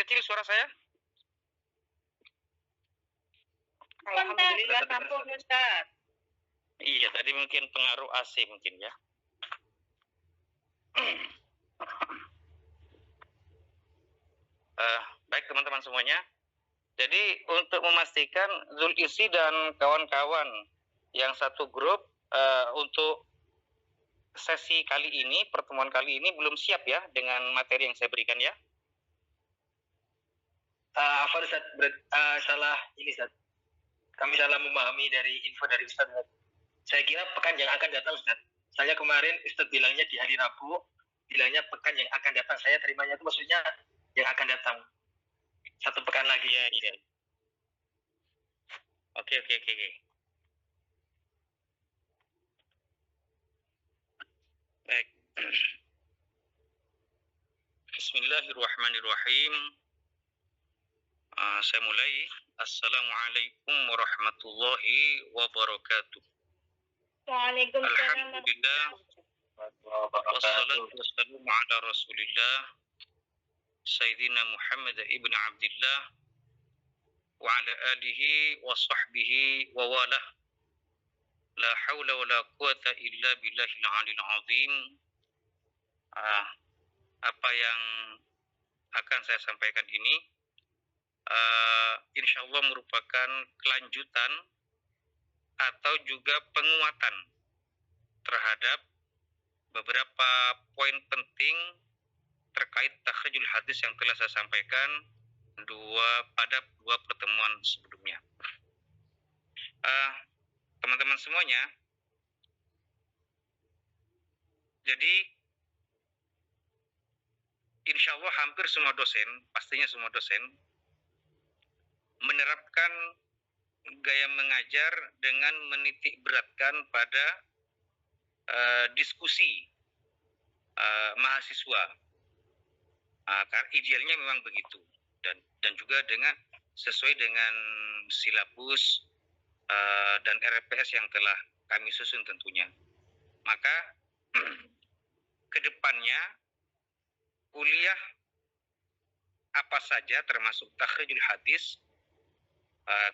kecil suara saya? Alhamdulillah tampung Ustaz. Iya, tadi mungkin pengaruh AC mungkin ya. Baik teman-teman semuanya. Jadi untuk memastikan Zulkifli dan kawan-kawan yang satu grup untuk sesi kali ini, pertemuan kali ini belum siap ya dengan materi yang saya berikan ya. Apa Ustaz? Salah ini Ustaz. Kami salah memahami dari info dari Ustaz. Saya kira pekan yang akan datang Ustaz. Saya kemarin Ustaz bilangnya di hari Rabu, bilangnya pekan yang akan datang. Saya terimanya itu maksudnya yang akan datang. Satu pekan lagi. Iya. Oke. Baik. Bismillahirrahmanirrahim. Saya mulai. Assalamualaikum warahmatullahi wabarakatuh. Waalaikumsalam. Alhamdulillah. Wassalatu wassalamu ala Rasulillah Sayyidina Muhammad ibn Abdullah wa ala alihi wa sahbihi wa walah. La hawla wa la quwata illa billahil alil azim. Apa yang akan saya sampaikan ini insya Allah merupakan kelanjutan atau juga penguatan terhadap beberapa poin penting terkait takhrijul hadis yang telah saya sampaikan pada dua pertemuan sebelumnya. Teman-teman semuanya, jadi insya Allah hampir semua dosen, pastinya semua dosen menerapkan gaya mengajar dengan menitik beratkan pada diskusi mahasiswa. Karena idealnya memang begitu, dan juga sesuai dengan silabus dan RPS yang telah kami susun tentunya. Maka kedepannya kuliah apa saja termasuk takhrijul hadis,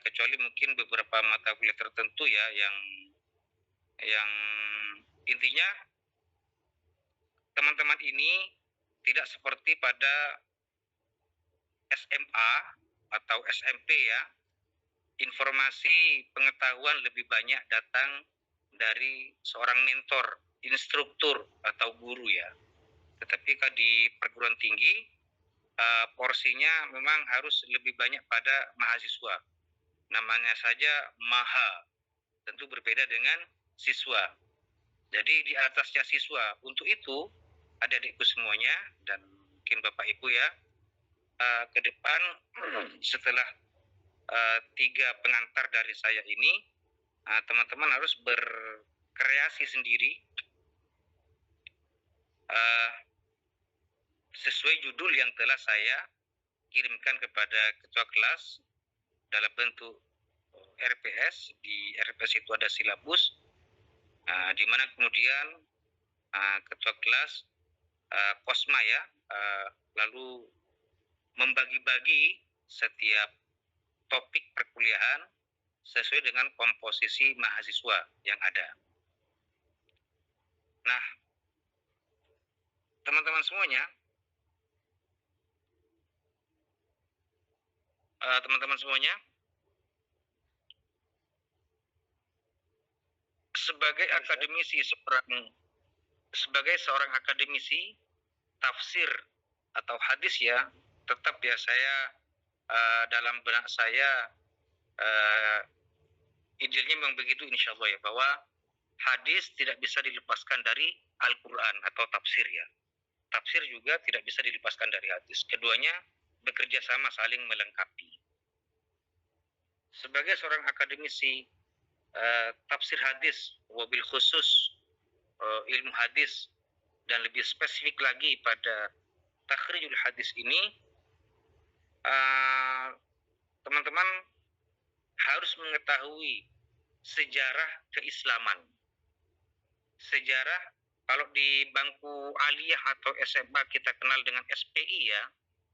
kecuali mungkin beberapa mata kuliah tertentu ya yang intinya teman-teman ini tidak seperti pada SMA atau SMP ya, informasi pengetahuan lebih banyak datang dari seorang mentor, instruktur atau guru ya. Tetapi kalau di perguruan tinggi porsinya memang harus lebih banyak pada mahasiswa. Namanya saja maha, tentu berbeda dengan siswa. Jadi di atasnya siswa. Untuk itu adik-adikku semuanya dan mungkin Bapak Ibu ya, ke depan setelah 3 pengantar dari saya ini, teman-teman harus berkreasi sendiri sesuai judul yang telah saya kirimkan kepada ketua kelas dalam bentuk RPS. Di RPS itu ada silabus, di mana kemudian ketua kelas Kosma ya lalu membagi-bagi setiap topik perkuliahan sesuai dengan komposisi mahasiswa yang ada. Nah, teman-teman semuanya, sebagai seorang akademisi tafsir atau hadis ya, tetap ya saya dalam benak saya idealnya memang begitu insya Allah ya, bahwa hadis tidak bisa dilepaskan dari Al-Quran atau tafsir ya. Tafsir juga tidak bisa dilepaskan dari hadis. Keduanya bekerja sama saling melengkapi. Sebagai seorang akademisi tafsir hadis, wabil khusus ilmu hadis, dan lebih spesifik lagi pada takhrijul hadis ini, teman-teman harus mengetahui sejarah keislaman. Sejarah, kalau di bangku aliyah atau SMA kita kenal dengan SPI ya,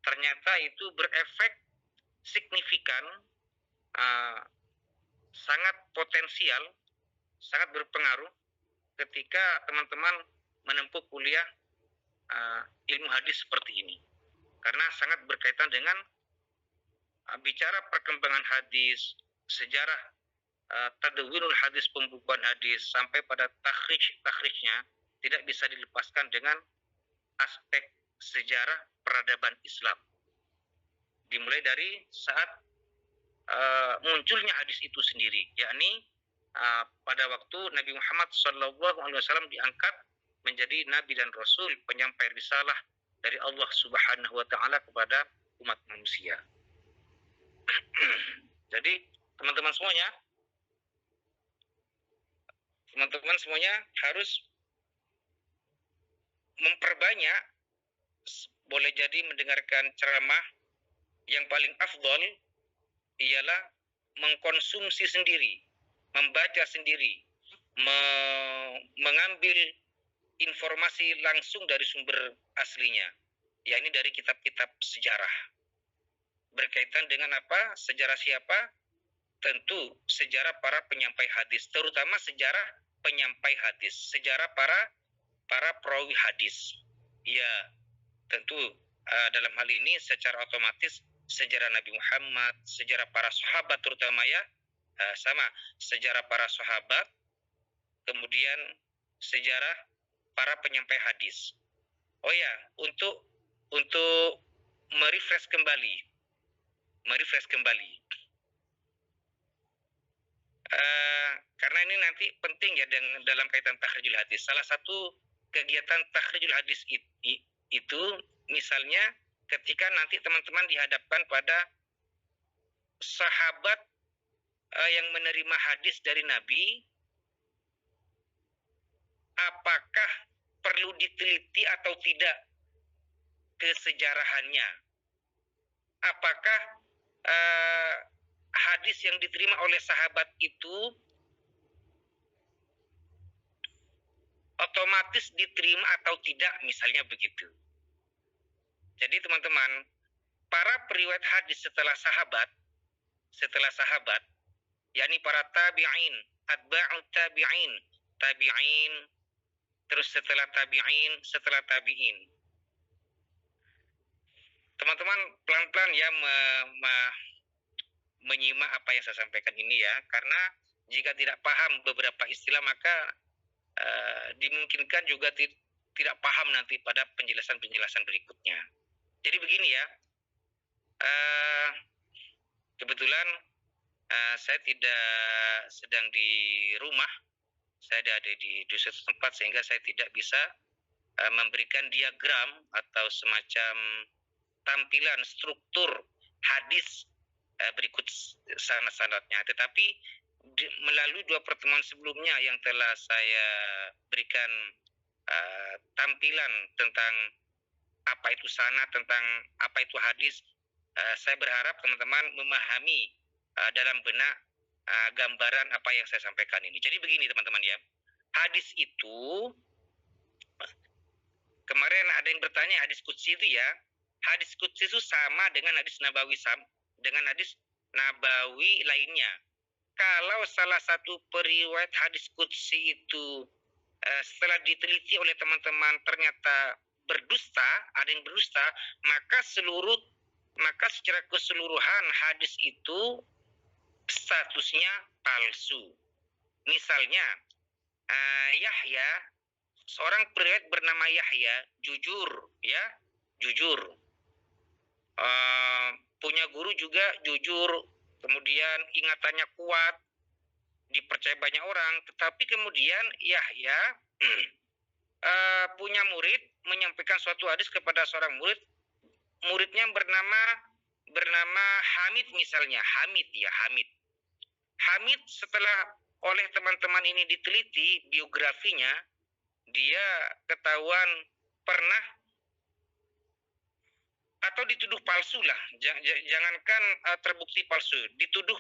ternyata itu berefek signifikan, sangat potensial, sangat berpengaruh ketika teman-teman menempuh kuliah ilmu hadis seperti ini, karena sangat berkaitan dengan bicara perkembangan hadis, sejarah tadwinul hadis, pembukuan hadis, sampai pada takhrijnya tidak bisa dilepaskan dengan aspek sejarah peradaban Islam. Dimulai dari saat munculnya hadis itu sendiri, yakni pada waktu Nabi Muhammad SAW diangkat menjadi Nabi dan Rasul, penyampai risalah dari Allah Subhanahu Wa Taala kepada umat manusia. Jadi teman-teman semuanya harus memperbanyak, boleh jadi mendengarkan ceramah. Yang paling afdol ialah mengkonsumsi sendiri, membaca sendiri, mengambil informasi langsung dari sumber aslinya, yakni dari kitab-kitab sejarah. Berkaitan dengan apa? Sejarah siapa? Tentu sejarah para penyampai hadis, terutama sejarah penyampai hadis, sejarah para perawi hadis. Ya, tentu dalam hal ini secara otomatis sejarah Nabi Muhammad, sejarah para sahabat terutama ya, sama sejarah para sahabat, kemudian sejarah para penyampai hadis. Oh ya, untuk merefresh kembali. Karena ini nanti penting ya dalam kaitan takhrijul hadis. Salah satu kegiatan takhrijul hadis itu misalnya ketika nanti teman-teman dihadapkan pada sahabat yang menerima hadis dari Nabi, apakah perlu diteliti atau tidak kesejarahannya? Apakah hadis yang diterima oleh sahabat itu otomatis diterima atau tidak, misalnya begitu. Jadi teman-teman, para periwayat hadis setelah sahabat, yakni para tabi'in, atba'ut tabi'in, terus setelah tabi'in. Teman-teman pelan-pelan ya menyimak apa yang saya sampaikan ini ya, karena jika tidak paham beberapa istilah maka dimungkinkan juga tidak paham nanti pada penjelasan berikutnya. Jadi begini ya, kebetulan saya tidak sedang di rumah, saya ada di suatu tempat sehingga saya tidak bisa memberikan diagram atau semacam tampilan struktur hadis berikut sanad-sanadnya. Tetapi melalui 2 pertemuan sebelumnya yang telah saya berikan tampilan tentang apa itu sanad, tentang apa itu hadis, saya berharap teman-teman memahami dalam benak gambaran apa yang saya sampaikan ini. Jadi begini teman-teman ya, hadis itu, kemarin ada yang bertanya hadis qudsi itu ya, hadis qudsi itu sama dengan hadis nabawi lainnya. Kalau salah satu periwayat hadis qudsi itu setelah diteliti oleh teman-teman ternyata berdusta, ada yang berdusta, maka secara keseluruhan hadis itu statusnya palsu. Misalnya Yahya, seorang periwayat bernama Yahya, jujur, punya guru juga jujur, kemudian ingatannya kuat, dipercaya banyak orang, tetapi kemudian Yahya punya murid, menyampaikan suatu hadis kepada seorang muridnya bernama Hamid misalnya, Hamid setelah oleh teman-teman ini diteliti biografinya, dia ketahuan pernah atau dituduh palsu lah, jangankan terbukti palsu, dituduh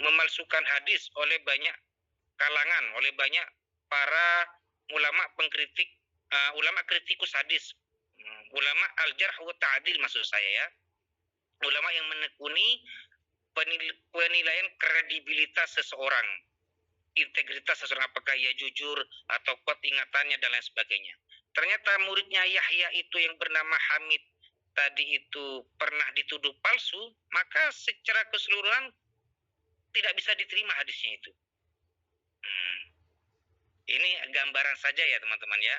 memalsukan hadis oleh banyak kalangan, oleh banyak para ulama pengkritik ulama kritikus hadis, ulama al-jarh wa ta'dil maksud saya ya, ulama yang menekuni penilaian kredibilitas seseorang, integritas seseorang, apakah ia jujur atau kuat ingatannya dan lain sebagainya. Ternyata muridnya Yahya itu yang bernama Hamid tadi itu pernah dituduh palsu, maka secara keseluruhan tidak bisa diterima hadisnya itu. Ini gambaran saja ya teman-teman ya.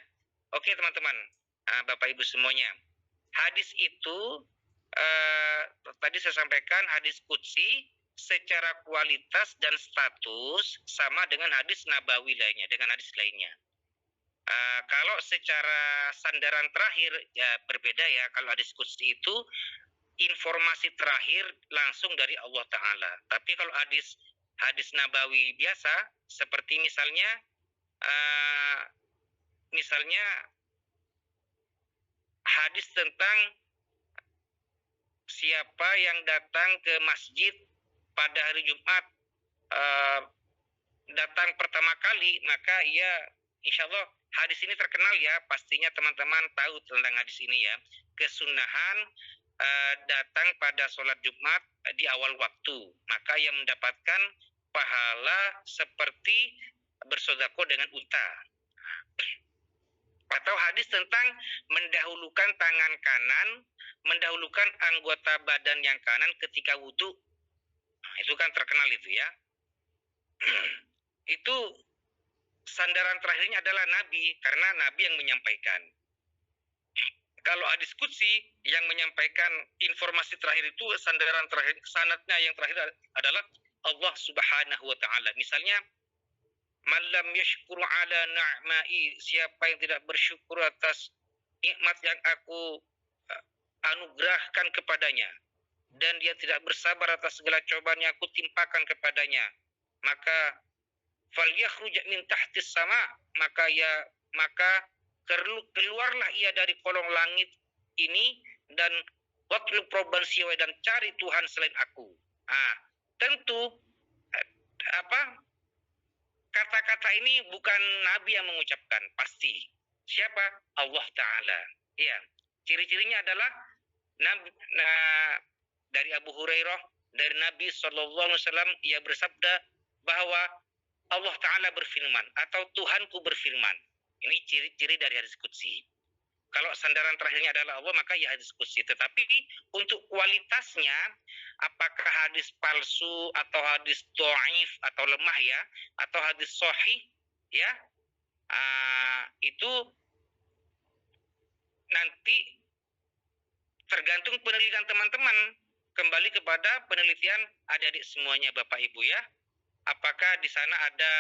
Oke teman-teman, Bapak Ibu semuanya, hadis itu tadi saya sampaikan hadis qudsi secara kualitas dan status sama dengan hadis nabawi lainnya, dengan hadis lainnya. Kalau secara sandaran terakhir ya berbeda ya. Kalau hadis qudsi itu informasi terakhir langsung dari Allah Ta'ala. Tapi kalau hadis nabawi biasa, seperti misalnya hadis tentang siapa yang datang ke masjid pada hari Jumat, datang pertama kali, maka ia insya Allah hadis ini terkenal ya, pastinya teman-teman tahu tentang hadis ini ya. Kesunahan datang pada sholat Jumat di awal waktu, maka ia mendapatkan pahala seperti bersedekah dengan unta. Atau hadis tentang mendahulukan tangan kanan, mendahulukan anggota badan yang kanan ketika wudhu. Nah, itu kan terkenal itu ya. Itu sandaran terakhirnya adalah Nabi, karena Nabi yang menyampaikan. Kalau hadis qudsi yang menyampaikan informasi terakhir itu, sandaran terakhir, sanadnya yang terakhir adalah Allah Subhanahu wa Ta'ala. Misalnya, man lam yashkuru ala na'mai, siapa yang tidak bersyukur atas nikmat yang aku anugerahkan kepadanya, dan dia tidak bersabar atas segala cobaan yang aku timpakan kepadanya, maka falyakhruj min tahtis sama, maka keluarlah ia dari kolong langit ini dan watlub robban siwa, dan cari Tuhan selain aku. Tentu kata-kata ini bukan Nabi yang mengucapkan, pasti. Siapa? Allah Ta'ala. Ya, ciri-cirinya adalah dari Abu Hurairah, dari Nabi SAW, ia bersabda bahwa Allah Ta'ala berfirman, atau Tuhanku berfirman. Ini ciri-ciri dari hadis qudsi. Kalau sandaran terakhirnya adalah Allah, maka ya hadis qudsi. Tetapi untuk kualitasnya, apakah hadis palsu atau hadis dhaif atau lemah ya, atau hadis sahih ya, itu nanti tergantung penelitian teman-teman. Kembali kepada penelitian adik-adik semuanya, Bapak Ibu ya. Apakah di sana ada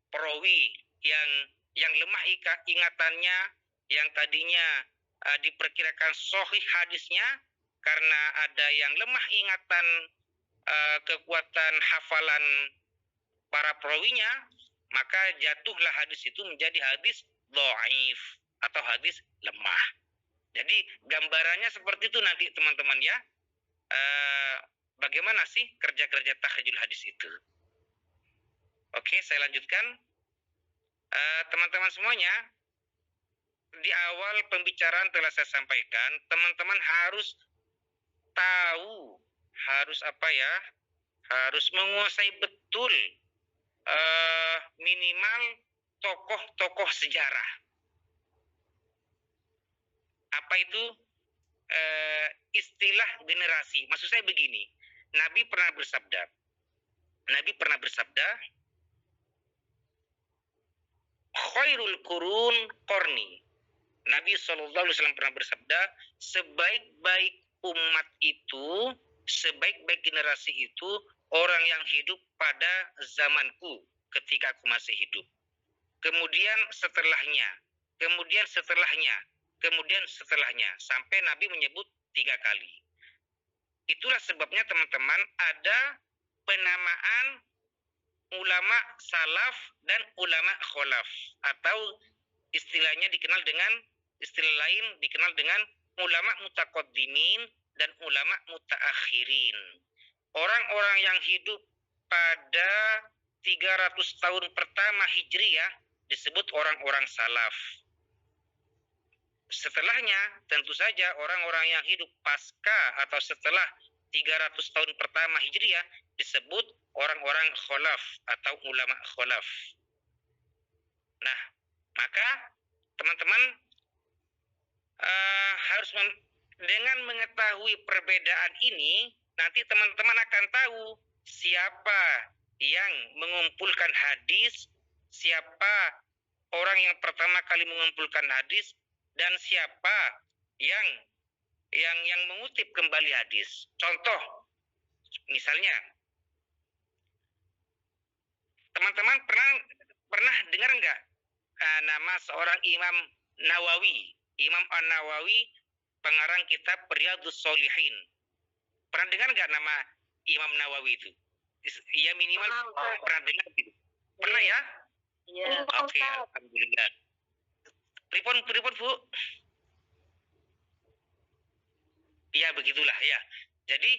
perawi yang lemah ingatannya, yang tadinya diperkirakan sahih hadisnya, karena ada yang lemah ingatan, kekuatan hafalan para perawinya, maka jatuhlah hadis itu menjadi hadis dhaif atau hadis lemah. Jadi gambarannya seperti itu nanti teman-teman ya. Bagaimana sih kerja-kerja takhrijul hadis itu? Oke, saya lanjutkan. Teman-teman semuanya, di awal pembicaraan telah saya sampaikan, teman-teman harus tahu, harus harus menguasai betul minimal tokoh-tokoh sejarah. Apa itu istilah generasi? Maksud saya begini, Nabi pernah bersabda, khairul qurun qarni. Nabi SAW pernah bersabda, sebaik-baik umat itu, sebaik-baik generasi itu, orang yang hidup pada zamanku ketika aku masih hidup. Kemudian setelahnya, sampai Nabi menyebut 3 kali. Itulah sebabnya teman-teman ada penamaan ulama salaf dan ulama kholaf, atau istilah lain dikenal dengan ulama mutaqaddimin dan ulama mutaakhirin. Orang-orang yang hidup pada 300 tahun pertama Hijriyah disebut orang-orang salaf. Setelahnya, tentu saja orang-orang yang hidup pasca atau setelah 300 tahun pertama Hijriah disebut orang-orang kholaf atau ulama kholaf. Nah, maka teman-teman harus dengan mengetahui perbedaan ini, nanti teman-teman akan tahu siapa yang mengumpulkan hadis, siapa orang yang pertama kali mengumpulkan hadis, dan siapa yang mengutip kembali hadis. Contoh, misalnya, teman-teman pernah dengar nggak nama seorang Imam Nawawi? Imam An-Nawawi, pengarang kitab Riyadhus Shalihin. Pernah dengar nggak nama Imam Nawawi itu? Ya minimal pernah dengar gitu. Pernah ya? Iya. Oke, alhamdulillah. Pripon Bu? Ya begitulah ya. Jadi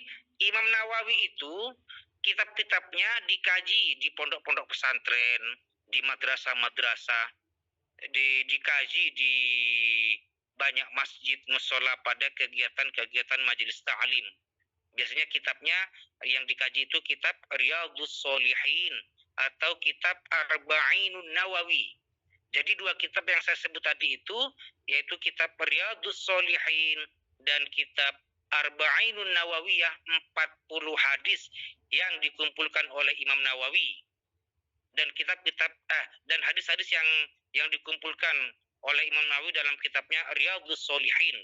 Imam Nawawi itu kitab-kitabnya dikaji di pondok-pondok pesantren, di madrasah-madrasah, dikaji di banyak masjid musola pada kegiatan-kegiatan majelis ta'lim. Biasanya kitabnya yang dikaji itu kitab Riyadhus Shalihin atau kitab Arba'inun Nawawi. Jadi dua kitab yang saya sebut tadi itu yaitu kitab Riyadhus Shalihin dan kitab Arba'inun Nawawiyah, 40 hadis yang dikumpulkan oleh Imam Nawawi. Dan kitab-kitab dan hadis-hadis yang dikumpulkan oleh Imam Nawawi dalam kitabnya Riyadhus Shalihin.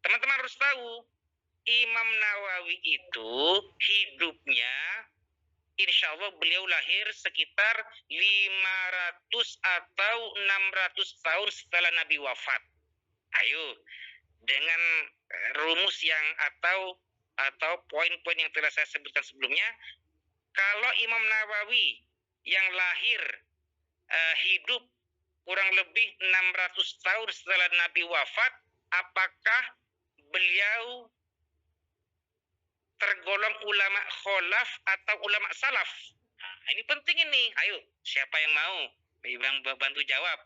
Teman-teman harus tahu, Imam Nawawi itu hidupnya, insya Allah beliau lahir sekitar 500 atau 600 tahun setelah Nabi wafat. Ayo, dengan rumus yang atau poin-poin yang telah saya sebutkan sebelumnya, kalau Imam Nawawi yang lahir hidup kurang lebih 600 tahun setelah Nabi wafat, apakah beliau tergolong ulama kholaf atau ulama salaf? Nah, ini penting ini. Ayo, siapa yang mau? Yang bantu jawab.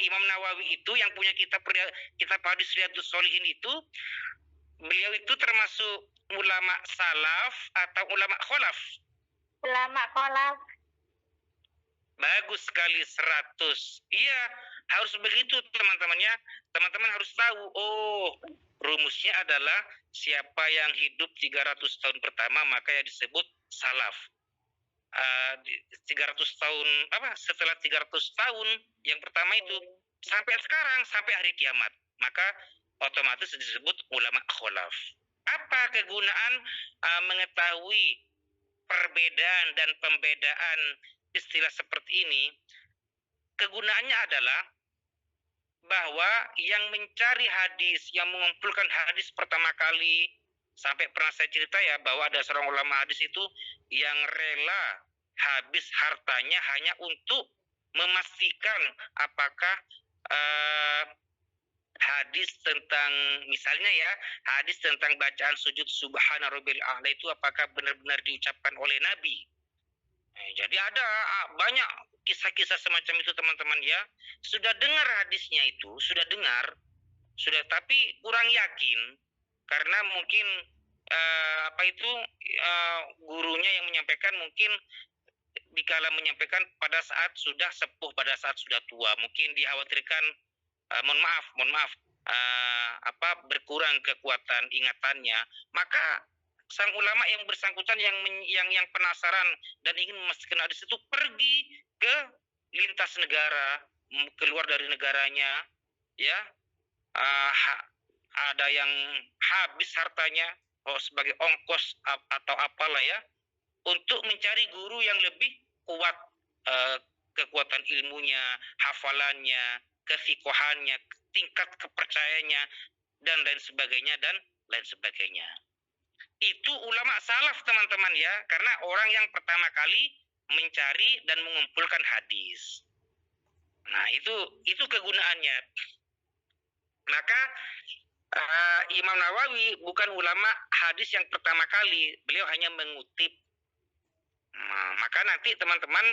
Imam Nawawi itu yang punya kitab hadis Riyadhus Shalihin itu, beliau itu termasuk ulama salaf atau ulama kholaf? Ulama kholaf. Bagus sekali, 100. Iya, harus begitu teman-temannya. Teman-teman harus tahu, oh, rumusnya adalah siapa yang hidup 300 tahun pertama maka ya disebut salaf. 300 tahun setelah 300 tahun yang pertama itu sampai sekarang, sampai hari kiamat, maka otomatis disebut ulama kholaf. Apa kegunaan mengetahui perbedaan dan pembedaan istilah seperti ini? Kegunaannya adalah bahwa yang mencari hadis, yang mengumpulkan hadis pertama kali, sampai pernah saya cerita ya bahwa ada seorang ulama hadis itu yang rela habis hartanya hanya untuk memastikan apakah hadis tentang, misalnya ya, hadis tentang bacaan sujud subhana rabbil a'la itu apakah benar-benar diucapkan oleh Nabi. Jadi ada banyak kisah-kisah semacam itu teman-teman ya. Sudah dengar hadisnya itu, sudah tapi kurang yakin karena mungkin gurunya yang menyampaikan mungkin dikala menyampaikan pada saat sudah sepuh, pada saat sudah tua, mungkin dikhawatirkan mohon maaf berkurang kekuatan ingatannya, maka sang ulama yang bersangkutan yang penasaran dan ingin memastikan hadis itu pergi ke lintas negara, keluar dari negaranya, ya, ada yang habis hartanya sebagai ongkos atau apalah ya, untuk mencari guru yang lebih kuat kekuatan ilmunya, hafalannya, kefikohannya, tingkat kepercayaannya, dan lain sebagainya. Itu ulama salaf teman-teman ya, karena orang yang pertama kali mencari dan mengumpulkan hadis. Nah, itu kegunaannya. Maka Imam Nawawi bukan ulama hadis yang pertama kali, beliau hanya mengutip. Nah, maka nanti teman-teman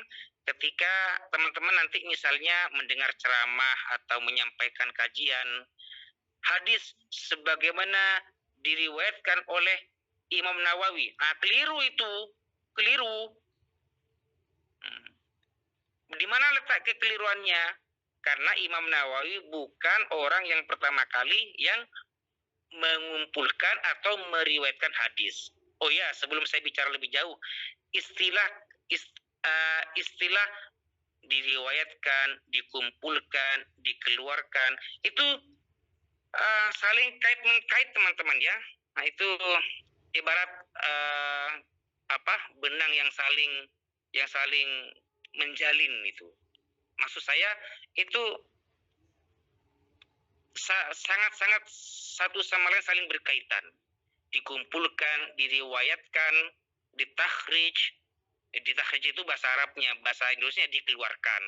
ketika teman-teman nanti misalnya mendengar ceramah atau menyampaikan kajian, hadis sebagaimana diriwayatkan oleh Imam Nawawi. Keliru itu, keliru. Di mana letak kekeliruannya? Karena Imam Nawawi bukan orang yang pertama kali yang mengumpulkan atau meriwayatkan hadis. Oh ya, sebelum saya bicara lebih jauh, istilah diriwayatkan, dikumpulkan, dikeluarkan itu saling kait mengkait teman-teman ya. Nah itu ibarat benang yang saling menjalin itu. Maksud saya itu sangat-sangat satu sama lain saling berkaitan. Dikumpulkan, diriwayatkan, ditakhrij. Ditakhrij itu bahasa Arabnya, bahasa Inggrisnya dikeluarkan.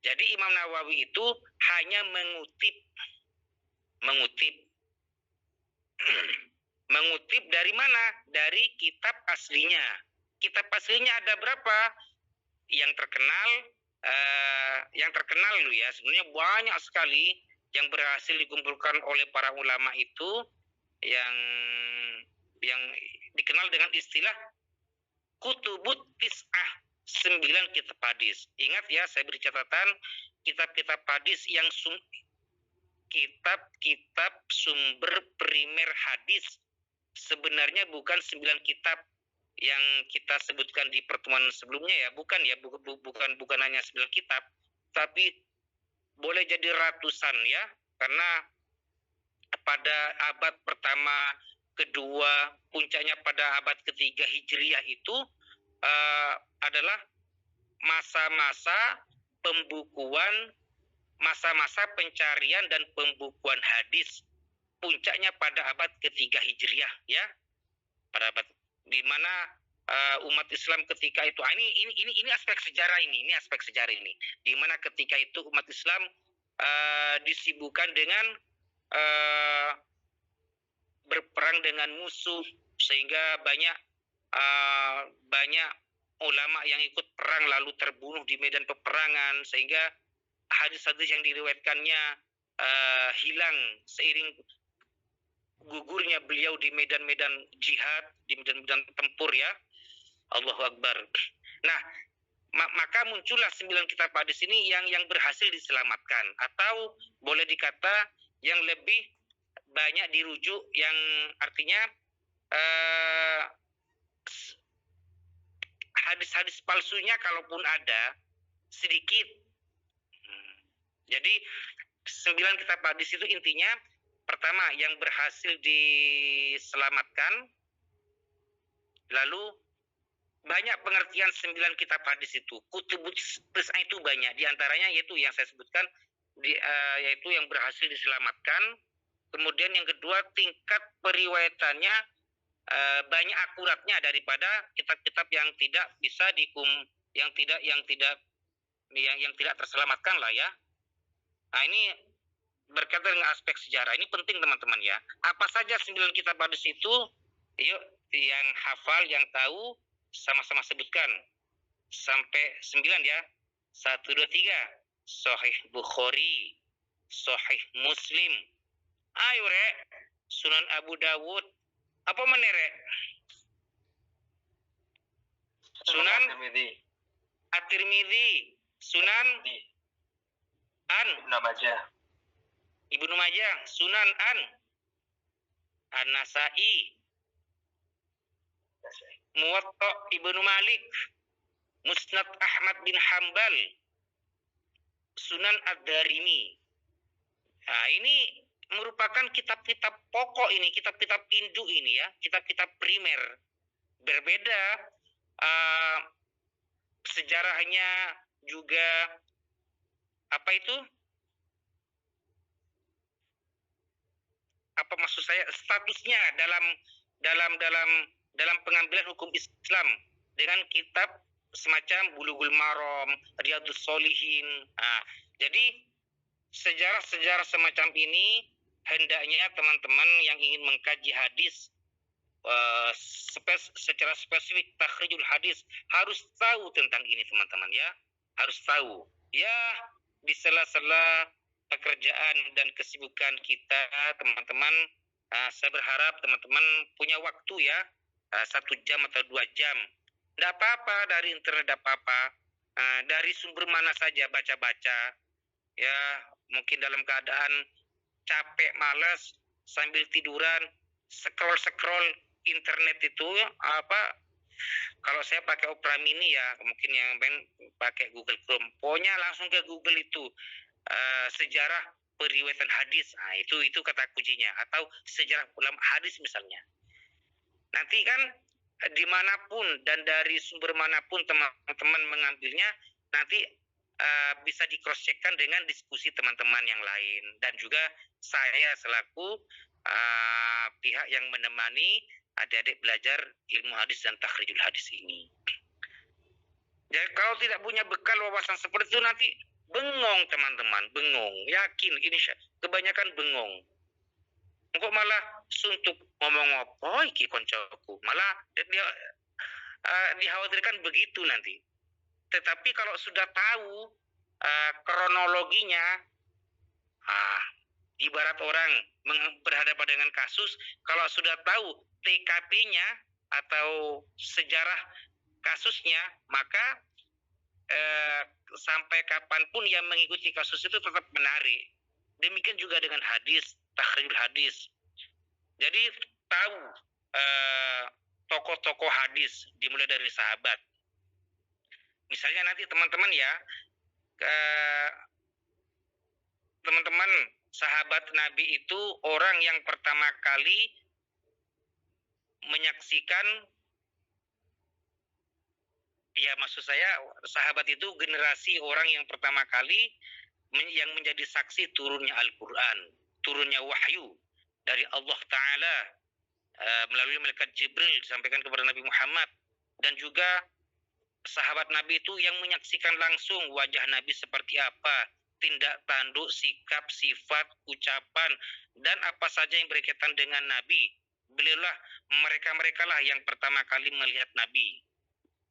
Jadi Imam Nawawi itu hanya mengutip dari mana? Dari kitab aslinya. Kitab aslinya ada berapa? Yang terkenal loh ya, sebenarnya banyak sekali yang berhasil dikumpulkan oleh para ulama itu yang dikenal dengan istilah kutubut tis'ah, 9 kitab hadis. Ingat ya, saya beri catatan, kitab-kitab hadis yang kitab sumber primer hadis sebenarnya bukan 9 kitab yang kita sebutkan di pertemuan sebelumnya ya, bukan hanya 9 kitab, tapi boleh jadi ratusan ya, karena pada abad pertama, kedua, puncaknya pada abad ketiga Hijriah itu adalah masa-masa pembukuan, masa-masa pencarian dan pembukuan hadis. Puncaknya pada abad ketiga Hijriah ya, pada abad di mana umat Islam ketika itu ini aspek sejarah ini di mana ketika itu umat Islam disibukkan dengan berperang dengan musuh, sehingga banyak ulama yang ikut perang lalu terbunuh di medan peperangan, sehingga hadis-hadis yang diriwayatkannya hilang seiring gugurnya beliau di medan-medan jihad, di medan-medan tempur ya. Allahu Akbar. Nah, maka muncullah 9 kitab hadis ini yang berhasil diselamatkan, atau boleh dikata yang lebih banyak dirujuk, yang artinya hadis-hadis palsunya kalaupun ada sedikit. Jadi 9 kitab hadis itu intinya pertama yang berhasil diselamatkan, lalu banyak pengertian 9 kitab hadis itu. Kutubut tis'ah itu banyak, diantaranya yaitu yang saya sebutkan, yaitu yang berhasil diselamatkan. Kemudian yang kedua, tingkat periwayatannya banyak akuratnya daripada kitab-kitab yang tidak bisa yang tidak terselamatkan lah ya. Nah ini berkaitan dengan aspek sejarah. Ini penting teman-teman ya. Apa saja 9 kitab hadis itu? Yuk yang hafal, yang tahu, sama-sama sebutkan. Sampai 9 ya. 1, 2, 3. Sahih Bukhari, Sahih Muslim. Ayo rek. Sunan Abu Dawud. Apa mana rek? Sunan At-Tirmidzi. Sunan Ibnu Majah, Sunan An-Nasa'i, Muwatta Ibnu Malik, Musnad Ahmad bin Hambal, Sunan Ad-Darimi. Nah, ini merupakan kitab-kitab pokok ini, kitab-kitab induk ini ya, kitab-kitab primer. Berbeda sejarahnya juga apa itu? Apa maksud saya, statusnya dalam pengambilan hukum Islam dengan kitab semacam Bulughul Maram, Riyadhus Shalihin. Nah, jadi sejarah-sejarah semacam ini hendaknya teman-teman yang ingin mengkaji hadis secara spesifik takhrijul hadis, harus tahu tentang ini teman-teman ya, harus tahu ya. Di sela-sela pekerjaan dan kesibukan kita teman-teman, saya berharap teman-teman punya waktu ya, 1 jam atau 2 jam, tidak apa-apa, dari internet tidak apa-apa, dari sumber mana saja baca-baca ya, mungkin dalam keadaan capek malas sambil tiduran scroll internet itu kalau saya pakai Opera Mini ya, mungkin yang pakai Google Chrome, pokoknya langsung ke Google itu sejarah periwayatan hadis, itu kata kuncinya, atau sejarah ulama hadis misalnya. Nanti kan dimanapun dan dari sumber manapun teman-teman mengambilnya, nanti bisa di cross checkkan dengan diskusi teman-teman yang lain, dan juga saya selaku pihak yang menemani adik-adik belajar ilmu hadis dan takhrijul hadis ini. Jadi kalau tidak punya bekal wawasan seperti itu, nanti bengong teman-teman, bengong. Yakin ini kebanyakan bengong. Kok malah suntuk ngomong apa iki koncoku, malah dia dikhawatirkan begitu nanti. Tetapi kalau sudah tahu kronologinya, ibarat orang berhadapan dengan kasus, kalau sudah tahu TKP-nya atau sejarah kasusnya, maka sampai kapanpun yang mengikuti kasus itu tetap menarik. Demikian juga dengan hadis, takhrijul hadis. Jadi tahu tokoh-tokoh hadis dimulai dari sahabat. Misalnya nanti teman-teman ya, teman-teman, sahabat Nabi itu orang yang pertama kali menyaksikan, ya maksud saya sahabat itu generasi orang yang pertama kali yang menjadi saksi turunnya Al-Quran, turunnya wahyu dari Allah Ta'ala melalui malaikat Jibril disampaikan kepada Nabi Muhammad. Dan juga sahabat Nabi itu yang menyaksikan langsung wajah Nabi seperti apa, tindak tanduk, sikap, sifat, ucapan, dan apa saja yang berkaitan dengan Nabi. Beliaulah, mereka lah yang pertama kali melihat Nabi.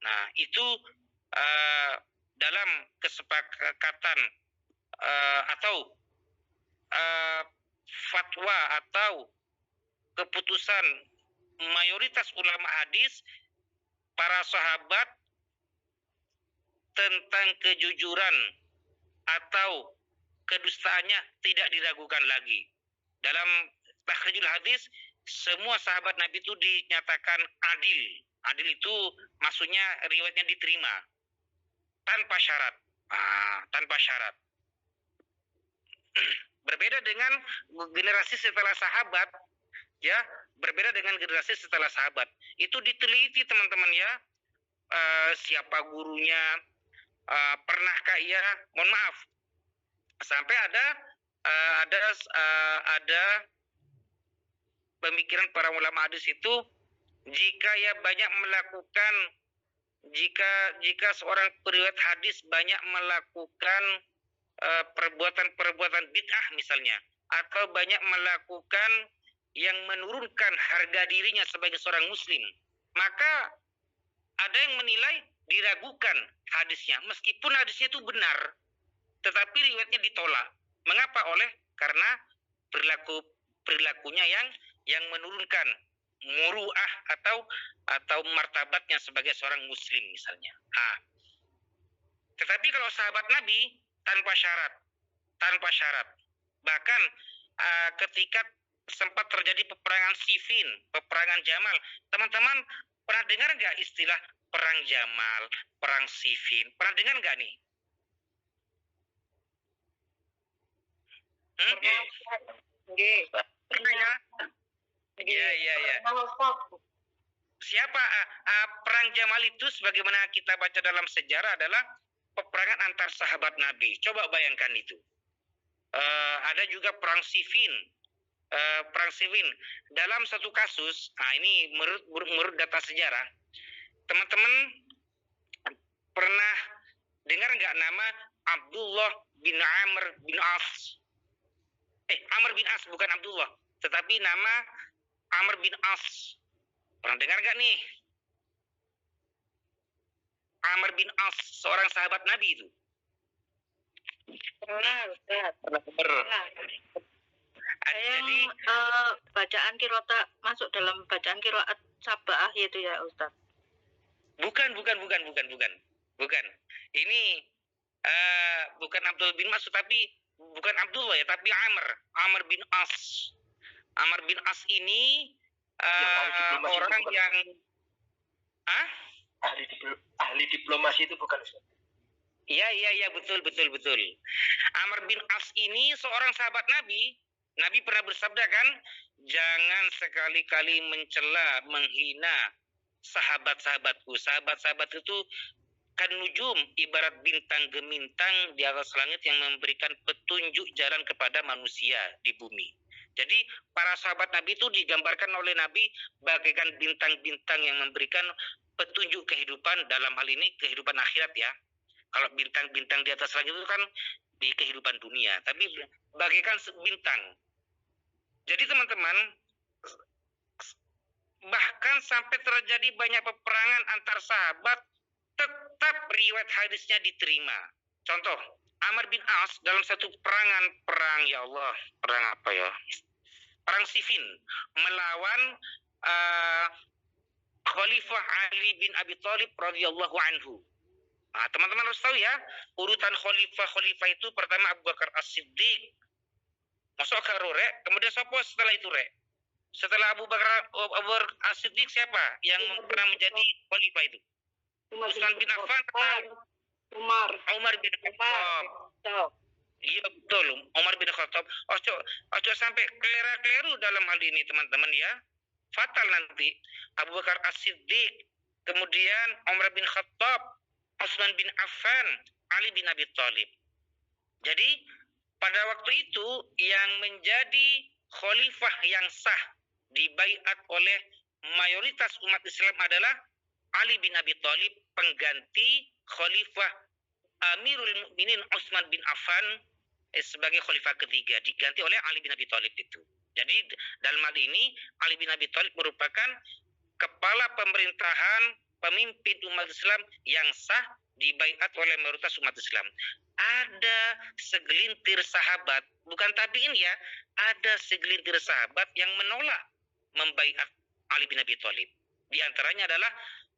Nah, itu dalam kesepakatan atau fatwa atau keputusan mayoritas ulama hadis, para sahabat, tentang kejujuran atau kedustaannya tidak diragukan lagi. Dalam takhrijul hadis, semua sahabat Nabi itu dinyatakan adil. Adil itu maksudnya riwayatnya diterima tanpa syarat. Tanpa syarat. Berbeda dengan generasi setelah sahabat, ya, berbeda dengan generasi setelah sahabat. Itu diteliti teman-teman ya, siapa gurunya, pernahkah ia, mohon maaf, sampai ada pemikiran para ulama hadis itu, jika ia banyak melakukan, jika seorang periwayat hadis banyak melakukan perbuatan-perbuatan bid'ah misalnya, atau banyak melakukan yang menurunkan harga dirinya sebagai seorang muslim, maka ada yang menilai diragukan hadisnya, meskipun hadisnya itu benar, tetapi riwayatnya ditolak. Mengapa? Karena perilakunya yang menurunkan muru'ah atau martabatnya sebagai seorang muslim misalnya. Tetapi kalau sahabat Nabi tanpa syarat. Bahkan ketika sempat terjadi peperangan Siffin, peperangan Jamal, teman-teman pernah dengar nggak istilah perang Jamal, perang Siffin? Pernah dengar nggak nih? Pernah ya? Iya. Siapa perang Jamal itu, sebagaimana kita baca dalam sejarah, adalah peperangan antar sahabat Nabi. Coba bayangkan itu. Ada juga perang Siffin. Perang Siffin dalam satu kasus. Ini menurut data sejarah. Teman-teman pernah dengar nggak nama Abdullah bin Amr bin As? Amr bin As, bukan Abdullah, tetapi nama Amr bin As. Pernah dengar nggak nih? Amr bin As, seorang sahabat Nabi itu. Pernah, Ustaz. Pernah. Pernah. Jadi Bacaan kirota masuk dalam bacaan kiroat sabah itu ya, Ustaz. bukan. Bukan. Ini bukan Abdul bin Mas'ud, tapi bukan Abdullah ya, tapi Amr bin As. Amr bin As ini orang yang ahli diplomasi itu bukan, Ustaz? Iya, betul. Amr bin As ini seorang sahabat Nabi. Nabi pernah bersabda kan, jangan sekali-kali mencela, menghina sahabat-sahabatku. Sahabat-sahabat itu kan nujum, ibarat bintang gemintang di atas langit yang memberikan petunjuk jalan kepada manusia di bumi. Jadi para sahabat Nabi itu digambarkan oleh Nabi bagaikan bintang-bintang yang memberikan petunjuk kehidupan, dalam hal ini kehidupan akhirat ya. Kalau bintang-bintang di atas langit itu kan di kehidupan dunia, tapi bagaikan bintang. Jadi teman-teman, bahkan sampai terjadi banyak peperangan antar sahabat, tetap riwayat hadisnya diterima. Contoh, Amr bin As dalam satu perang ya Allah, perang apa ya? Perang Siffin melawan Khalifah Ali bin Abi Thalib radhiyallahu anhu. Nah, teman-teman harus tahu ya, urutan khalifah itu pertama Abu Bakar As-Siddiq. Masuk ke Rek, kemudian siapa setelah itu, Rek? Setelah Abu Bakar As-Siddiq siapa yang pernah menjadi khalifah itu? Utsman bin Affan atau Umar bin Khattab? Iya betul, Umar bin Khattab. Ojo sampai keliru dalam hal ini teman-teman ya. Fatal nanti. Abu Bakar As-Siddiq, kemudian Umar bin Khattab, Utsman bin Affan, Ali bin Abi Thalib. Jadi pada waktu itu yang menjadi khalifah yang sah dibaiat oleh mayoritas umat Islam adalah Ali bin Abi Thalib, pengganti khalifah Amirul Mukminin Utsman bin Affan sebagai khalifah ketiga, diganti oleh Ali bin Abi Thalib itu. Jadi dalam hal ini Ali bin Abi Thalib merupakan kepala pemerintahan, pemimpin umat Islam yang sah dibaiat oleh mayoritas umat Islam. Ada segelintir sahabat, bukan tabiin ya, ada segelintir sahabat yang menolak membaiat Ali bin Abi Thalib. Di antaranya adalah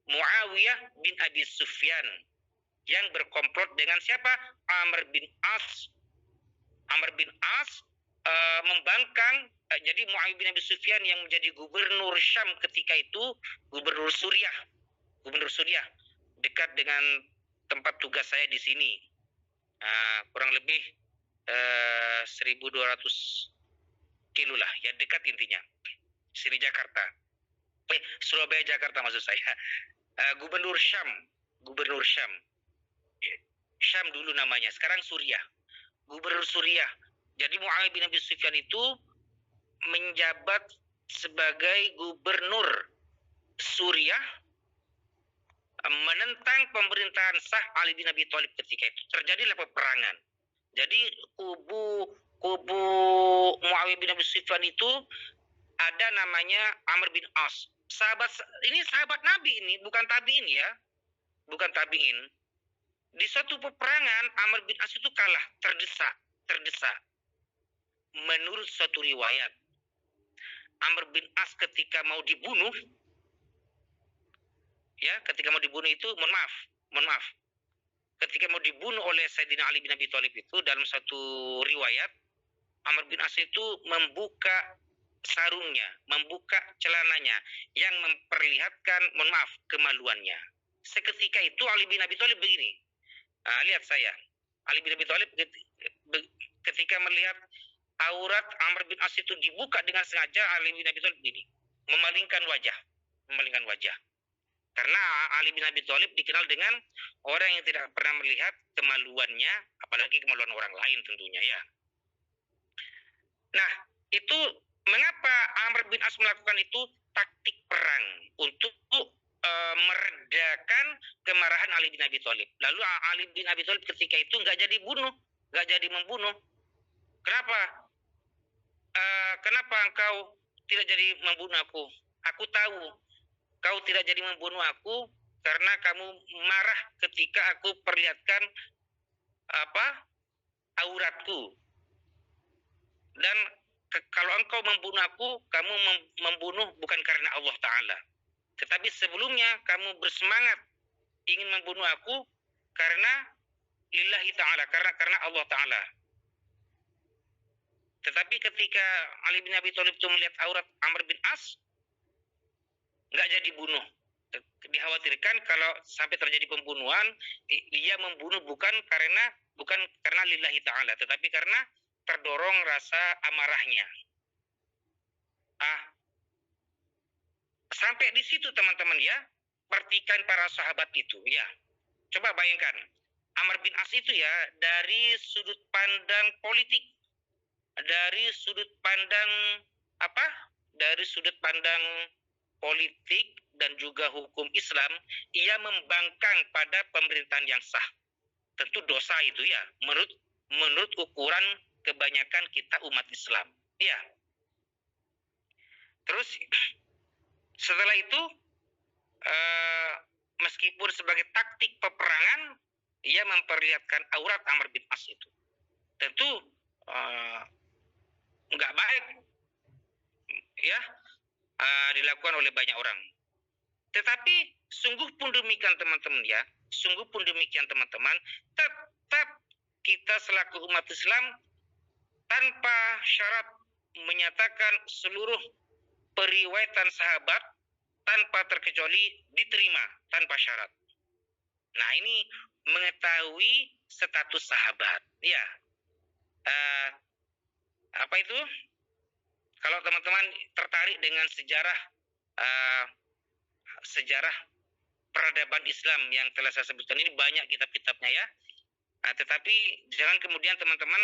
Muawiyah bin Abi Sufyan yang berkomplot dengan siapa? Amr bin As. Amr bin As membangkang, jadi Muawiyah bin Abi Sufyan yang menjadi gubernur Syam ketika itu, gubernur Suriah, dekat dengan tempat tugas saya di sini, kurang lebih 1.200 kilo lah, ya dekat intinya, sini Jakarta, Surabaya Jakarta maksud saya. Gubernur Syam, Syam dulu namanya, sekarang Suriah, gubernur Suriah. Jadi Muawiyah bin Abi Sufyan itu menjabat sebagai gubernur Suriah, menentang pemerintahan sah Ali bin Abi Thalib ketika itu. Terjadilah peperangan. Jadi kubu Muawiyah bin Abi Sufyan itu ada namanya Amr bin As. Sahabat Nabi ini, bukan tabiin ya. Bukan tabiin. Di suatu peperangan Amr bin As itu kalah, terdesak. Menurut suatu riwayat, Amr bin As ketika mau dibunuh, ya, ketika mau dibunuh itu, mohon maaf. Ketika mau dibunuh oleh Sayyidina Ali bin Abi Thalib itu, dalam satu riwayat, Amr bin As itu membuka sarungnya, membuka celananya, yang memperlihatkan, mohon maaf, kemaluannya. Seketika itu Ali bin Abi Thalib begini. Lihat saya. Ali bin Abi Thalib ketika melihat aurat Amr bin As itu dibuka dengan sengaja, Ali bin Abi Thalib begini, memalingkan wajah. Karena Ali bin Abi Thalib dikenal dengan orang yang tidak pernah melihat kemaluannya, apalagi kemaluan orang lain tentunya ya. Nah, itu mengapa Amr bin As melakukan itu? Taktik perang untuk meredakan kemarahan Ali bin Abi Thalib. Lalu Ali bin Abi Thalib ketika itu nggak jadi membunuh. Kenapa? Kenapa engkau tidak jadi membunuh aku? Aku tahu kau tidak jadi membunuh aku karena kamu marah ketika aku perlihatkan auratku. Dan kalau engkau membunuh aku, kamu membunuh bukan karena Allah Ta'ala. Tetapi sebelumnya kamu bersemangat ingin membunuh aku karena lillahi ta'ala, karena Allah Ta'ala. Tetapi ketika Ali bin Abi Thalib itu melihat aurat Amr bin As, nggak jadi bunuh. Dikhawatirkan kalau sampai terjadi pembunuhan, dia membunuh bukan karena lillahi ta'ala, tetapi karena terdorong rasa amarahnya. Sampai di situ teman-teman ya, pertikaian para sahabat itu ya. Coba bayangkan, Amr bin As itu ya, dari sudut pandang politik, dari sudut pandang dari sudut pandang politik dan juga hukum Islam, ia membangkang pada pemerintahan yang sah. Tentu dosa itu ya, menurut ukuran kebanyakan kita umat Islam. Ya. Terus setelah itu, meskipun sebagai taktik peperangan, ia memperlihatkan aurat Amr bin As itu. Tentu nggak baik ya, dilakukan oleh banyak orang. Tetapi sungguh pun demikian teman-teman ya, sungguh pun demikian teman-teman, tetap kita selaku umat Islam tanpa syarat menyatakan seluruh periwayatan sahabat tanpa terkecuali diterima tanpa syarat. Nah, ini mengetahui status sahabat ya. Apa itu? Kalau teman-teman tertarik dengan sejarah peradaban Islam yang telah saya sebutkan ini, banyak kitab-kitabnya ya. Tetapi jangan kemudian teman-teman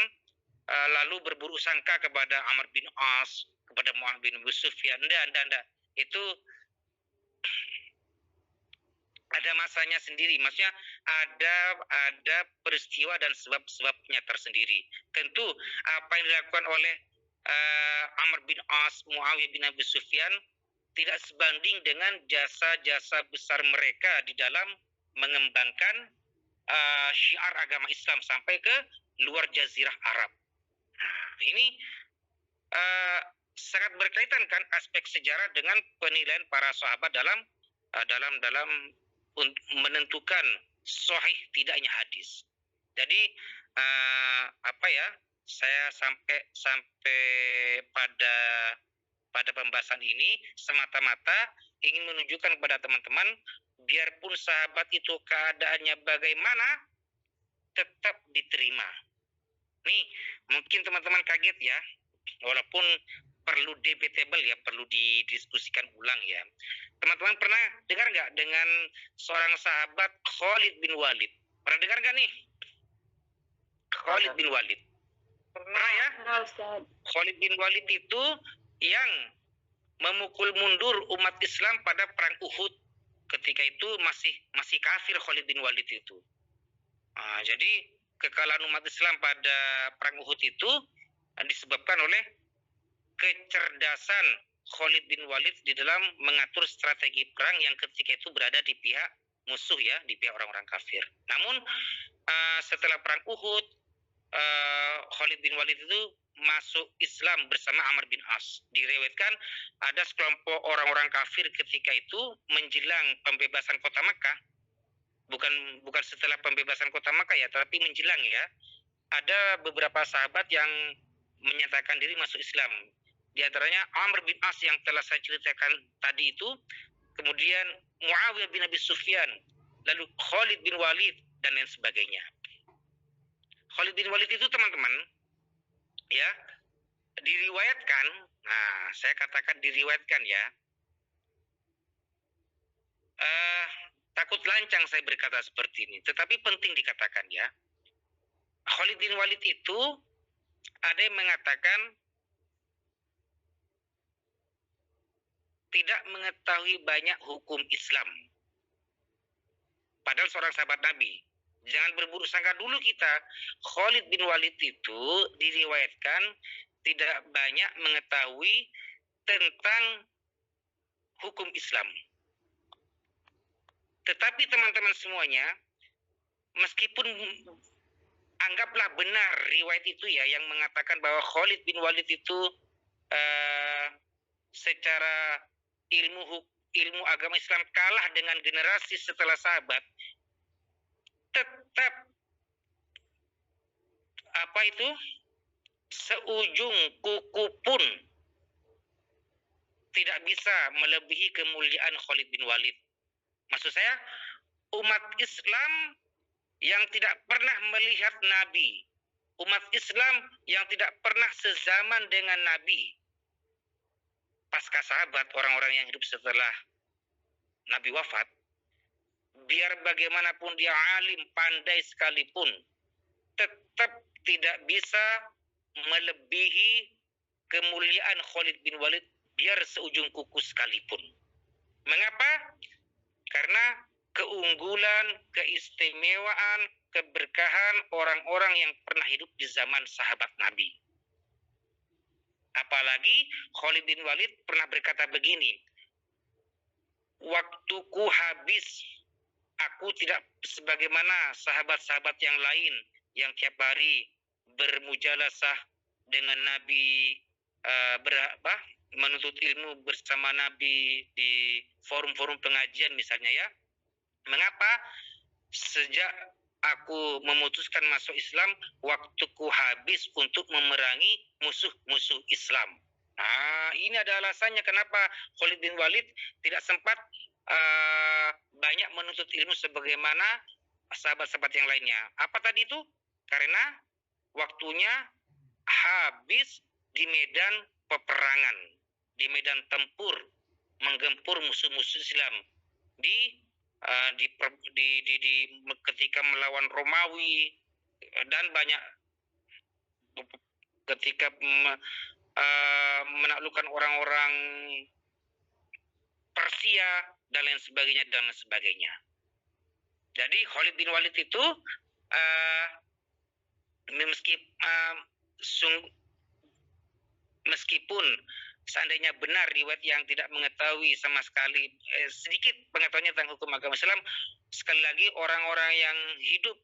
lalu berburu sangka kepada Amr bin As, kepada Mu'awiyah bin Abu Sufyan. Enggak. Itu ada masanya sendiri, maksudnya ada peristiwa dan sebab-sebabnya tersendiri. Tentu apa yang dilakukan oleh Amr bin As, Mu'awiyah bin Abu Sufyan tidak sebanding dengan jasa-jasa besar mereka di dalam mengembangkan syiar agama Islam sampai ke luar jazirah Arab. Nah, ini sangat berkaitan kan aspek sejarah dengan penilaian para sahabat dalam menentukan sahih tidaknya hadis. Jadi saya sampai pada pembahasan ini semata-mata ingin menunjukkan kepada teman-teman, biarpun sahabat itu keadaannya bagaimana, tetap diterima. Nih, mungkin teman-teman kaget ya, walaupun perlu debatable ya, perlu didiskusikan ulang ya. Teman-teman pernah dengar nggak dengan seorang sahabat Khalid bin Walid? Pernah dengar nggak nih? Khalid bin Walid. Pernah ya? Khalid bin Walid itu yang memukul mundur umat Islam pada perang Uhud. Ketika itu masih kafir Khalid bin Walid itu. Jadi kekalahan umat Islam pada perang Uhud itu disebabkan oleh kecerdasan Khalid bin Walid di dalam mengatur strategi perang yang ketika itu berada di pihak musuh ya, di pihak orang-orang kafir. Namun setelah perang Uhud, Khalid bin Walid itu masuk Islam bersama Amr bin As. Diriwayatkan ada sekelompok orang-orang kafir ketika itu menjelang pembebasan kota Makkah, bukan setelah pembebasan kota Makkah ya, tapi menjelang ya, ada beberapa sahabat yang menyatakan diri masuk Islam. Di antaranya Amr bin As yang telah saya ceritakan tadi itu, kemudian Mu'awiyah bin Abi Sufyan, lalu Khalid bin Walid dan lain sebagainya. Khalid bin Walid itu teman-teman ya, diriwayatkan, saya katakan diriwayatkan ya, takut lancang saya berkata seperti ini, tetapi penting dikatakan ya. Khalid bin Walid itu ada yang mengatakan tidak mengetahui banyak hukum Islam, padahal seorang sahabat Nabi. Jangan berburu sangka dulu kita. Khalid bin Walid itu diriwayatkan tidak banyak mengetahui tentang hukum Islam. Tetapi teman-teman semuanya, meskipun anggaplah benar riwayat itu ya yang mengatakan bahwa Khalid bin Walid itu secara ilmu agama Islam kalah dengan generasi setelah sahabat, tetap seujung kuku pun tidak bisa melebihi kemuliaan Khalid bin Walid. Maksud saya, umat Islam yang tidak pernah melihat Nabi, umat Islam yang tidak pernah sezaman dengan Nabi, pasca sahabat, orang-orang yang hidup setelah Nabi wafat, biar bagaimanapun dia alim, pandai sekalipun, tetap tidak bisa melebihi kemuliaan Khalid bin Walid biar seujung kuku sekalipun. Mengapa? Karena keunggulan, keistimewaan, keberkahan orang-orang yang pernah hidup di zaman sahabat Nabi. Apalagi Khalid bin Walid pernah berkata begini, waktuku habis, aku tidak sebagaimana sahabat-sahabat yang lain yang tiap hari bermujalasah dengan Nabi, menuntut ilmu bersama Nabi di forum-forum pengajian misalnya ya. Mengapa? Sejak aku memutuskan masuk Islam, waktuku habis untuk memerangi musuh-musuh Islam. Nah, ini ada alasannya kenapa Khalid bin Walid tidak sempat banyak menuntut ilmu sebagaimana sahabat-sahabat yang lainnya. Apa tadi itu? Karena waktunya habis di medan peperangan, di medan tempur, menggempur musuh-musuh Islam ketika melawan Romawi dan banyak ketika menaklukkan orang-orang Persia dan lain sebagainya. Jadi Khalid bin Walid itu meskipun seandainya benar riwayat yang tidak mengetahui sama sekali sedikit pengetahuannya tentang hukum agama Islam, sekali lagi orang-orang yang hidup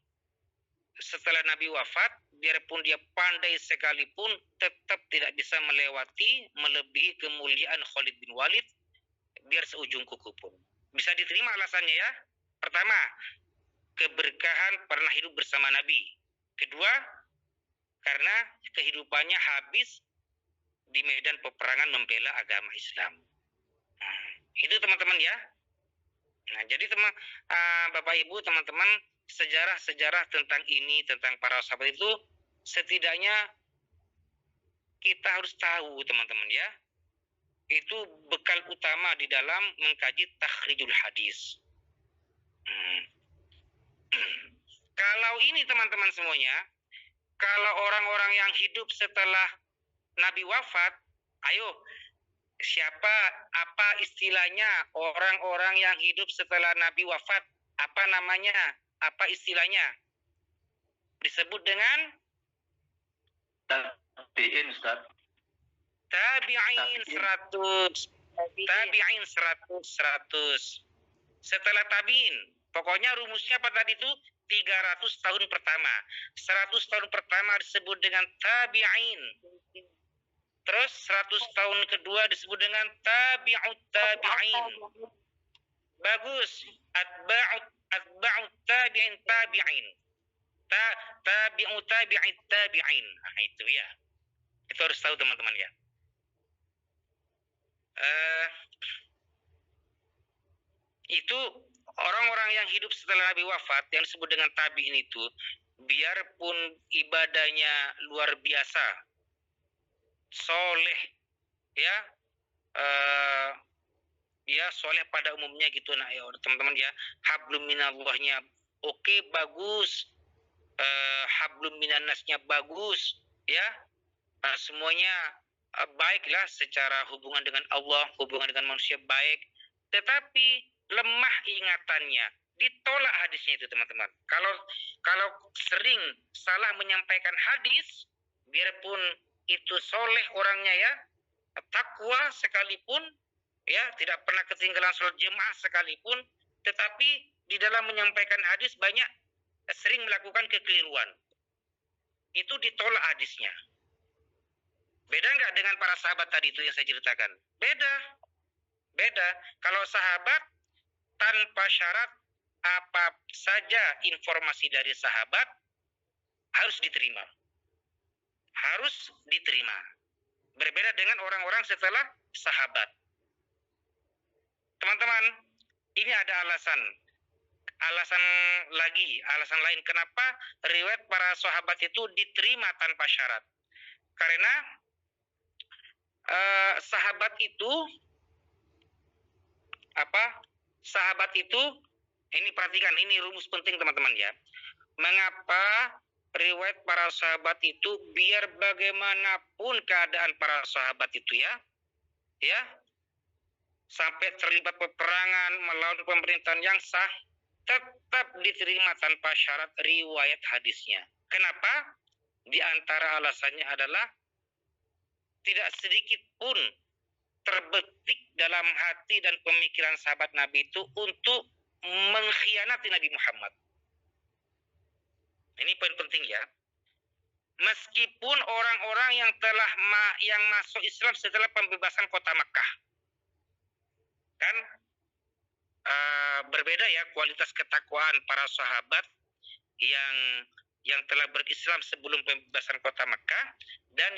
setelah Nabi wafat, biarpun dia pandai sekalipun, tetap tidak bisa melebihi kemuliaan Khalid bin Walid biar seujung kuku pun. Bisa diterima alasannya ya. Pertama, keberkahan pernah hidup bersama Nabi. Kedua, karena kehidupannya habis di medan peperangan membela agama Islam. Nah, itu teman-teman ya. Nah, jadi Bapak Ibu, teman-teman, sejarah-sejarah tentang ini, tentang para sahabat itu setidaknya kita harus tahu, teman-teman ya. Itu bekal utama di dalam mengkaji takhrijul hadis. Kalau ini teman-teman semuanya, kalau orang-orang yang hidup setelah Nabi wafat, ayo, apa istilahnya orang-orang yang hidup setelah Nabi wafat? Apa namanya? Apa istilahnya? Disebut dengan tabi'in, Ustaz. Tabi'in 100. Tabi'in 100. Setelah tabi'in, pokoknya rumusnya apa tadi itu? 300 tahun pertama. 100 tahun pertama disebut dengan tabi'in. Terus 100 tahun kedua disebut dengan tabi'ut tabi'in. Bagus. Atba'ut tabi'in tabi'in. Tabi'ut tabi'in tabi'in. Nah, itu ya. Itu harus tahu teman-teman ya. Itu orang-orang yang hidup setelah Nabi wafat yang disebut dengan tabi'in itu, biarpun ibadahnya luar biasa, soleh, ya, ya soleh pada umumnya gitu, nah ya teman-teman ya, hablum minallahnya oke, bagus, hablum minannasnya bagus, ya, semuanya baiklah secara hubungan dengan Allah, hubungan dengan manusia baik, tetapi lemah ingatannya, ditolak hadisnya itu teman-teman. Kalau sering salah menyampaikan hadis, biarpun itu soleh orangnya ya, takwa sekalipun, ya tidak pernah ketinggalan sholat jemaah sekalipun, tetapi di dalam menyampaikan hadis banyak sering melakukan kekeliruan. Itu ditolak hadisnya. Beda nggak dengan para sahabat tadi itu yang saya ceritakan? Beda. Beda. Kalau sahabat tanpa syarat apa saja informasi dari sahabat harus diterima. Harus diterima. Berbeda dengan orang-orang setelah sahabat. Teman-teman, ini ada alasan lain kenapa riwayat para sahabat itu diterima tanpa syarat. Karena sahabat itu ini perhatikan, ini rumus penting teman-teman ya. Mengapa riwayat para sahabat itu biar bagaimanapun keadaan para sahabat itu ya sampai terlibat peperangan melawan pemerintahan yang sah tetap diterima tanpa syarat riwayat hadisnya. Kenapa? Di antara alasannya adalah tidak sedikit pun terbetik dalam hati dan pemikiran sahabat Nabi itu untuk mengkhianati Nabi Muhammad. Ini poin penting ya. Meskipun orang-orang yang masuk Islam setelah pembebasan kota Makkah, kan berbeda ya kualitas ketakwaan para sahabat yang telah berislam sebelum pembebasan kota Makkah dan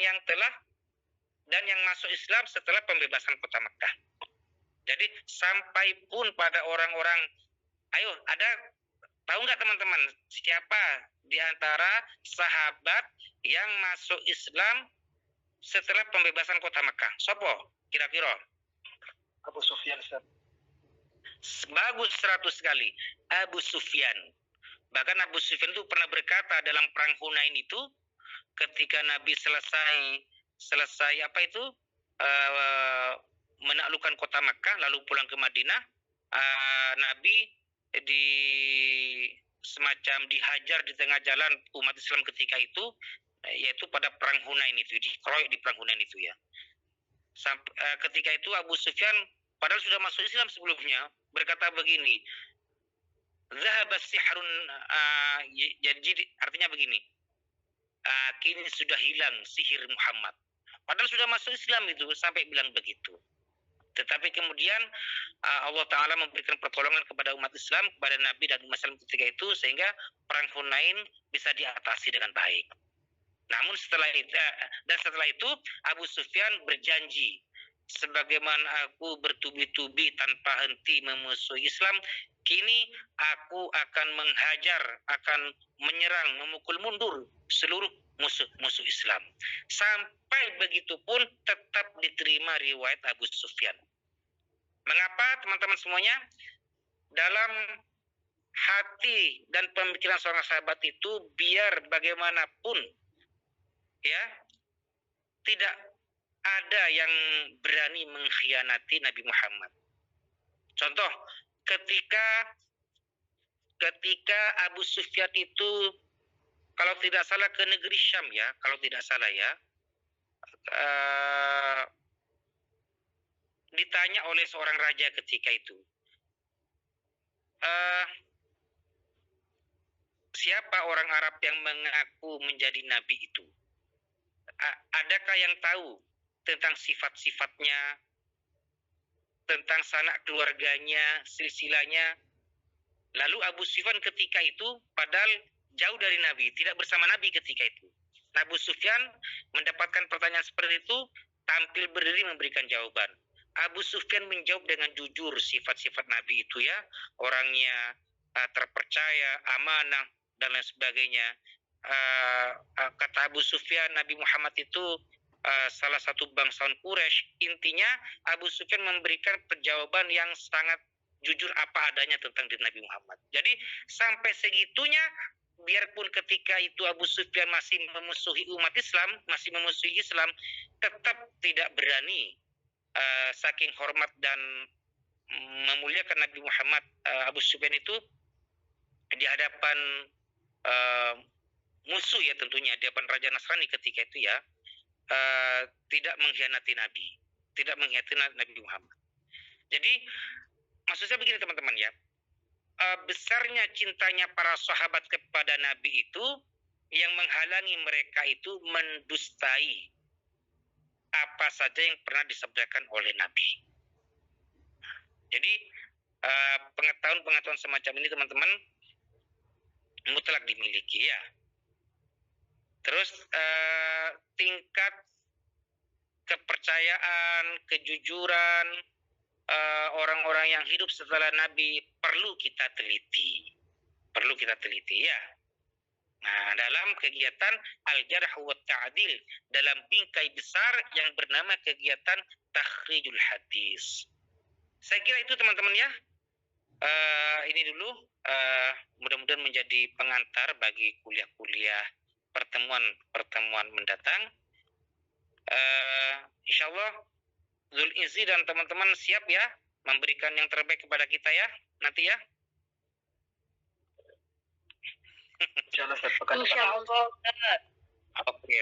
yang masuk Islam setelah pembebasan kota Makkah. Jadi sampai pun pada orang-orang, tahu nggak teman-teman siapa di antara sahabat yang masuk Islam setelah pembebasan kota Makkah? Sopo kira-kira? Abu Sufyan, Ustaz. Bagus 100 kali. Abu Sufyan. Bahkan Abu Sufyan itu pernah berkata dalam perang Hunain itu ketika Nabi selesai menaklukkan kota Makkah lalu pulang ke Madinah, Nabi semacam dihajar di tengah jalan umat Islam ketika itu, yaitu pada perang Hunain itu, dikeroyok di perang Hunain itu ya. Ketika itu Abu Sufyan padahal sudah masuk Islam sebelumnya berkata begini, zahaba sihrun, jadi artinya begini, kini sudah hilang sihir Muhammad. Padahal sudah masuk Islam itu sampai bilang begitu. Tetapi kemudian Allah Ta'ala memberikan pertolongan kepada umat Islam, kepada Nabi dan umat Islam ketika itu, sehingga perang Hunain bisa diatasi dengan baik. Namun setelah itu Abu Sufyan berjanji, sebagaimana aku bertubi-tubi tanpa henti memusuhi Islam, kini aku akan menghajar, akan menyerang, memukul mundur seluruh musuh-musuh Islam. Sampai begitu pun tetap diterima riwayat Abu Sufyan. Mengapa teman-teman semuanya? Dalam hati dan pemikiran seorang sahabat itu biar bagaimanapun ya tidak ada yang berani mengkhianati Nabi Muhammad. Contoh, ketika Abu Sufyan itu kalau tidak salah ke negeri Syam ya, kalau tidak salah ya, ditanya oleh seorang raja ketika itu, siapa orang Arab yang mengaku menjadi nabi itu? Adakah yang tahu tentang sifat-sifatnya, tentang sanak keluarganya, silsilahnya? Lalu Abu Sufyan ketika itu padahal jauh dari Nabi, tidak bersama Nabi ketika itu. Abu Sufyan mendapatkan pertanyaan seperti itu, tampil berdiri memberikan jawaban. Abu Sufyan menjawab dengan jujur sifat-sifat Nabi itu ya, orangnya terpercaya, amanah dan lain sebagainya. Kata Abu Sufyan, Nabi Muhammad itu salah satu bangsawan Quraisy. Intinya Abu Sufyan memberikan jawaban yang sangat jujur apa adanya tentang diri Nabi Muhammad. Jadi sampai segitunya, biarpun ketika itu Abu Sufyan masih memusuhi umat Islam, masih memusuhi Islam, tetap tidak berani saking hormat dan memuliakan Nabi Muhammad, Abu Sufyan itu di hadapan musuh ya tentunya, di hadapan Raja Nasrani ketika itu ya, tidak mengkhianati Nabi, tidak mengkhianati Nabi Muhammad. Jadi maksud saya begini teman-teman ya, besarnya cintanya para sahabat kepada Nabi itu yang menghalangi mereka itu mendustai apa saja yang pernah disabdakan oleh Nabi. Jadi pengetahuan semacam ini teman-teman mutlak dimiliki ya. Terus tingkat kepercayaan, kejujuran orang-orang yang hidup setelah Nabi perlu kita teliti ya. Nah, dalam kegiatan al-jarh wa ta'dil, dalam bingkai besar yang bernama kegiatan takhrijul hadis. Saya kira itu teman-teman ya. Ini dulu mudah-mudahan menjadi pengantar bagi kuliah-kuliah pertemuan mendatang. Insyaallah Zulkifli dan teman-teman siap ya memberikan yang terbaik kepada kita ya nanti ya. Insyaallah Ustaz, pekan depan. Insyaallah. Oke.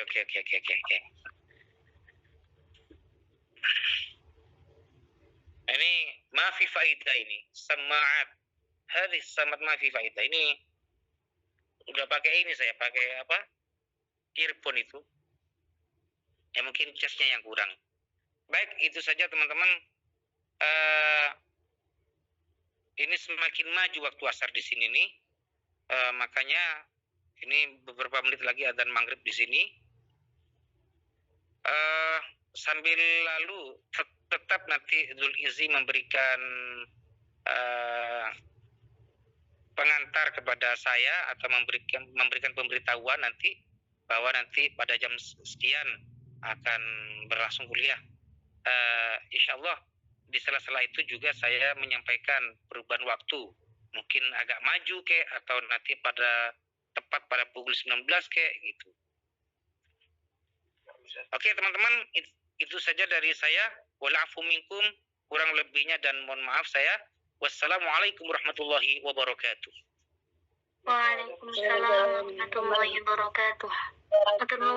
Ini mafi faidah ini. Sama'at. Hadis samat mafi faidah. Ini udah pakai ini saya pakai apa? Earphone itu. Ya mungkin casnya yang kurang. Baik, itu saja teman-teman. Ini semakin maju waktu asar di sini nih. Makanya ini beberapa menit lagi adzan maghrib di sini. Sambil lalu tetap nanti Zulkifli memberikan pengantar kepada saya atau memberikan pemberitahuan nanti bahwa nanti pada jam sekian akan berlangsung kuliah. Insyaallah di sela-sela itu juga saya menyampaikan perubahan waktu, mungkin agak maju kek atau nanti tepat pada pukul 19 kek gitu. Oke teman-teman, itu saja dari saya. Walafu minkum, kurang lebihnya dan mohon maaf saya. Wassalamualaikum warahmatullahi wabarakatuh. Waalaikumsalam warahmatullahi wabarakatuh.